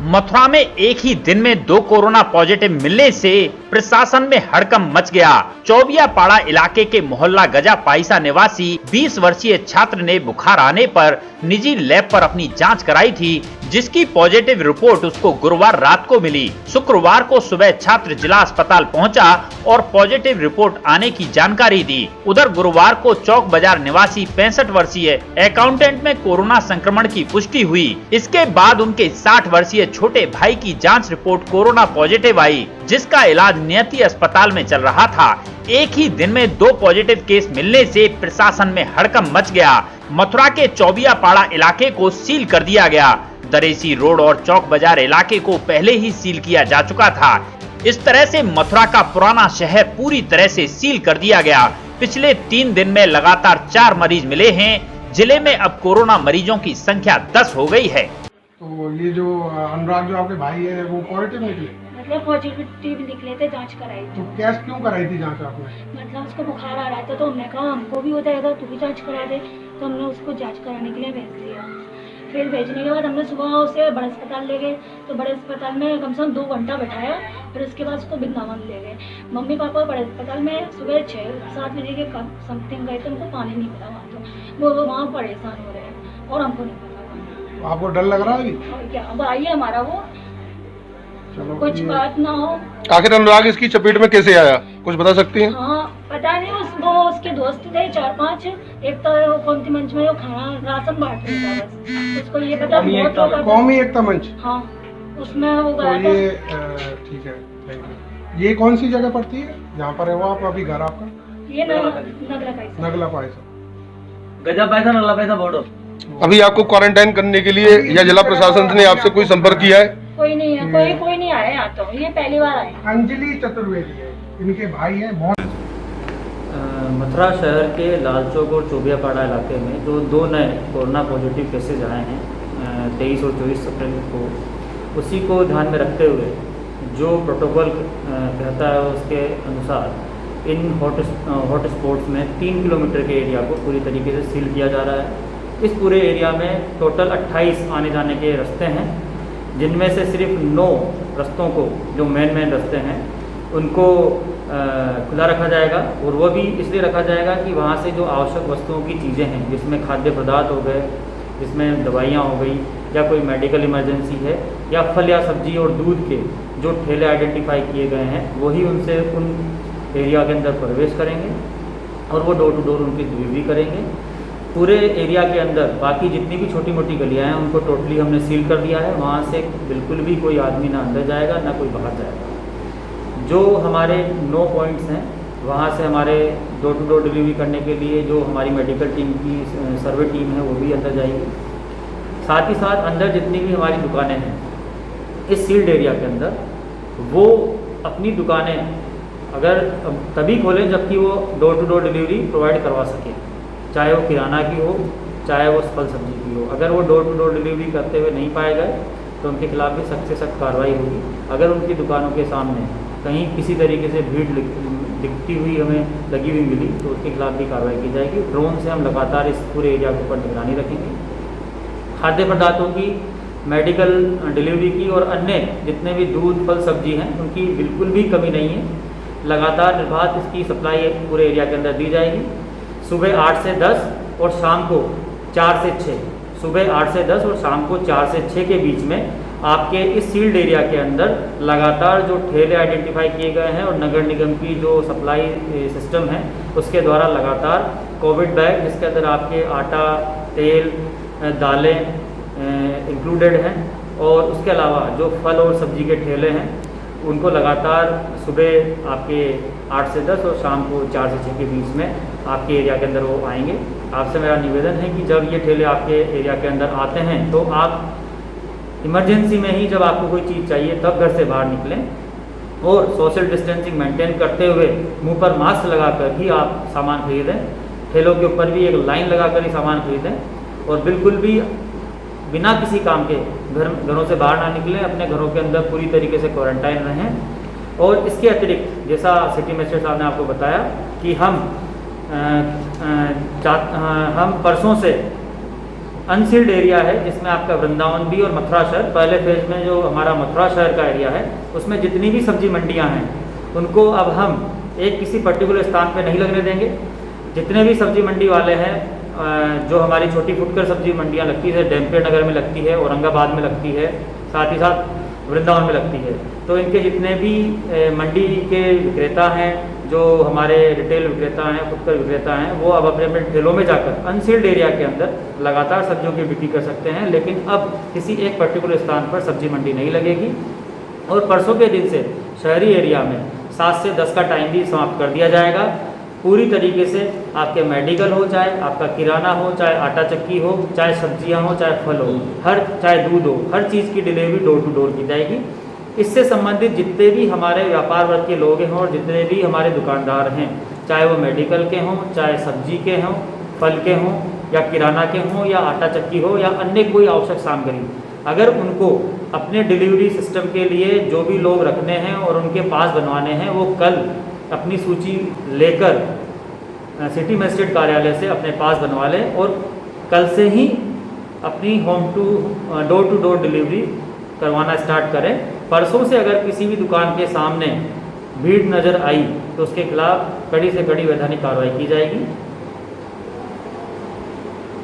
मथुरा में एक ही दिन में 2 कोरोना पॉजिटिव मिलने से प्रशासन में हड़कंप मच गया। चौबियापाड़ा इलाके के मोहल्ला गजा पाइसा निवासी 20 वर्षीय छात्र ने बुखार आने पर निजी लैब पर अपनी जांच कराई थी, जिसकी पॉजिटिव रिपोर्ट उसको गुरुवार रात को मिली। शुक्रवार को सुबह छात्र जिला अस्पताल पहुंचा और पॉजिटिव रिपोर्ट आने की जानकारी दी। उधर गुरुवार को चौक बाजार निवासी 65 वर्षीय अकाउंटेंट में कोरोना संक्रमण की पुष्टि हुई। इसके बाद उनके 60 वर्षीय छोटे भाई की जांच रिपोर्ट कोरोना पॉजिटिव आई, जिसका इलाज नियति अस्पताल में चल रहा था। एक ही दिन में 2 पॉजिटिव केस मिलने से प्रशासन में हड़कंप मच गया। मथुरा के चौबियापाड़ा इलाके को सील कर दिया गया। दरेसी रोड और चौक बाजार इलाके को पहले ही सील किया जा चुका था। इस तरह से मथुरा का पुराना शहर पूरी तरह से सील कर दिया गया। पिछले 3 दिन में लगातार 4 मरीज मिले हैं। जिले में अब कोरोना मरीजों की संख्या 10 हो गई है। तो ये जो अनुराग जो आपके भाई है वो पॉजिटिव निकले? मतलब पॉजिटिव निकले थे, जांच कराई थी। तो कैसे क्यों कराई थी जांच आपने? मतलब उसको बुखार आ रहा था तो हमने कहा हमको भी हो जाएगा, तू भी जांच करा दे। तो हमने उसको जांच कराने के लिए भेज दिया। फिर भेजने के बाद हमने सुबह उसे बड़े अस्पताल ले गए। तो बड़े अस्पताल में कम से कम 2 घंटा बैठाया। फिर उसके बाद उसको वृंदावन ले गए। मम्मी पापा बड़े अस्पताल में सुबह 6-7 बजे के समथिंग गए थे। उनको पानी नहीं मिला वहाँ, तो वो वहाँ परेशान हो रहे हैं और हमको नहीं पता। आपको डर लग रहा है अभी? और क्या, अब आइए हमारा वो चलो कुछ बात ना हो। आखिर अनुराग इसकी चपेट में कैसे आया, कुछ बता सकती हैं? हाँ, पता नहीं। वो उसके दोस्त थे 4-5। एक तो कौन सी मंच में वो खाना राशन बांट रहा था, बस उसको ये पता। कौमी एकता मंच? हाँ, उसमें वो गया तो ये ठीक है, थैंक यू। ये कौन सी जगह पड़ती है जहाँ पर है वो आप अभी घर आपका? ये नगला पाइसा गजा पैसा नगला पैसा बोर्डो। अभी आपको क्वारंटाइन करने के लिए या जिला प्रशासन ने आपसे कोई संपर्क किया है? कोई नहीं है, कोई नहीं आया यहाँ। तो ये पहली बार आए। अंजलि चतुर्वेदी है, इनके भाई हैं। बहुत मथुरा शहर के लाल चौक और चौबियापाड़ा इलाके में जो 2 नए कोरोना पॉजिटिव केसेज आए हैं 23 और 24 अप्रैल को, उसी को ध्यान में रखते हुए जो प्रोटोकॉल कहता है उसके अनुसार इन हॉट स्पॉट्स में 3 किलोमीटर के एरिया को पूरी तरीके से सील किया जा रहा है। इस पूरे एरिया में टोटल 28 आने जाने के रास्ते हैं, जिनमें से सिर्फ 9 रास्तों को, जो मेन रास्ते हैं, उनको खुला रखा जाएगा। और वो भी इसलिए रखा जाएगा कि वहाँ से जो आवश्यक वस्तुओं की चीज़ें हैं, जिसमें खाद्य पदार्थ हो गए, जिसमें दवाइयाँ हो गई, या कोई मेडिकल इमरजेंसी है, या फल या सब्जी और दूध के जो ठेले आइडेंटिफाई किए गए हैं, वही उनसे उन एरिया के अंदर प्रवेश करेंगे और वो डोर टू डोर उनकी डिलीवरी करेंगे। पूरे एरिया के अंदर बाकी जितनी भी छोटी मोटी गलियाँ हैं उनको टोटली हमने सील कर दिया है। वहाँ से बिल्कुल भी कोई आदमी ना अंदर जाएगा ना कोई बाहर जाएगा। जो हमारे 9 पॉइंट्स हैं, वहाँ से हमारे डोर टू डोर डिलीवरी करने के लिए जो हमारी मेडिकल टीम की सर्वे टीम है वो भी अंदर जाएगी। साथ ही साथ अंदर जितनी भी हमारी दुकानें हैं इस सील्ड एरिया के अंदर, वो अपनी दुकानें अगर तभी खोलें जबकि वो door to door delivery provide करवा सकें, चाहे वो किराना की हो, चाहे वो फल सब्जी की हो। अगर वो डोर टू डोर डिलीवरी करते हुए नहीं पाए गए तो उनके खिलाफ भी सख्त से सख्त कार्रवाई होगी। अगर उनकी दुकानों के सामने कहीं किसी तरीके से भीड़ दिखती हुई हमें लगी हुई मिली तो उसके खिलाफ भी कार्रवाई की जाएगी। ड्रोन से हम लगातार इस पूरे एरिया के ऊपर निगरानी रखेंगे। खाद्य पदार्थों की, मेडिकल डिलीवरी की और अन्य जितने भी दूध फल सब्जी हैं उनकी बिल्कुल भी कमी नहीं है। लगातार निर्बाध इसकी सप्लाई पूरे एरिया के अंदर दी जाएगी। सुबह 8 से 10 और शाम को 4 से 6, सुबह 8 से 10 और शाम को 4 से 6 के बीच में आपके इस सील्ड एरिया के अंदर लगातार जो ठेले आइडेंटिफाई किए गए हैं और नगर निगम की जो सप्लाई सिस्टम है उसके द्वारा लगातार कोविड बैग, जिसके अंदर आपके आटा, तेल, दालें इंक्लूडेड हैं, और उसके अलावा जो फल और सब्जी के ठेले हैं उनको लगातार सुबह आपके 8 से 10 और शाम को 4 से 6 के बीच में आपके एरिया के अंदर वो आएंगे। आपसे मेरा निवेदन है कि जब ये ठेले आपके एरिया के अंदर आते हैं तो आप इमरजेंसी में ही, जब आपको कोई चीज़ चाहिए तब घर से बाहर निकलें और सोशल डिस्टेंसिंग मेंटेन करते हुए मुंह पर मास्क लगाकर ही आप सामान खरीदें। ठेलों के ऊपर भी एक लाइन लगाकर ही सामान खरीदें और बिल्कुल भी बिना किसी काम के घरों से बाहर ना निकलें। अपने घरों के अंदर पूरी तरीके से क्वारंटाइन रहें। और इसके अतिरिक्त जैसा सिटी मजिस्ट्रेट साहब ने आपको बताया कि हम परसों से अनसील्ड एरिया है जिसमें आपका वृंदावन भी और मथुरा शहर, पहले फेज में जो हमारा मथुरा शहर का एरिया है उसमें जितनी भी सब्जी मंडियां हैं उनको अब हम एक किसी पर्टिकुलर स्थान पे नहीं लगने देंगे। जितने भी सब्जी मंडी वाले हैं, जो हमारी छोटी फुटकर सब्जी मंडियां लगती है, डैम्पेर नगर में लगती है, औरंगाबाद में लगती है, साथ ही साथ वृंदावन में लगती है, तो इनके जितने भी मंडी के विक्रेता हैं, जो हमारे रिटेल विक्रेता हैं, फुटकर विक्रेता हैं, वो अब अपने अपने ठेलों में जाकर अनसील्ड एरिया के अंदर लगातार सब्जियों की बिक्री कर सकते हैं। लेकिन अब किसी एक पर्टिकुलर स्थान पर सब्जी मंडी नहीं लगेगी। और परसों के दिन से शहरी एरिया में 7 से 10 का टाइम भी समाप्त कर दिया जाएगा। पूरी तरीके से आपके मेडिकल हो, चाहे आपका किराना हो, चाहे आटा चक्की हो, चाहे सब्जियां हो, चाहे फल हो, चाहे दूध हो, हर चीज़ की डिलीवरी डोर टू डोर की जाएगी। इससे संबंधित जितने भी हमारे व्यापार वर्ग के लोग हैं और जितने भी हमारे दुकानदार हैं, चाहे वो मेडिकल के हों, चाहे सब्जी के हों, फल के हों, या किराना के हों, या आटा चक्की हो, या अन्य कोई आवश्यक सामग्री, अगर उनको अपने डिलीवरी सिस्टम के लिए जो भी लोग रखने हैं और उनके पास बनवाने हैं, वो कल अपनी सूची लेकर सिटी मजिस्ट्रेट कार्यालय से अपने पास बनवा लें और कल से ही अपनी डोर टू डोर डिलीवरी करवाना स्टार्ट करें। परसों से अगर किसी भी दुकान के सामने भीड़ नज़र आई तो उसके खिलाफ कड़ी से कड़ी वैधानिक कार्रवाई की जाएगी।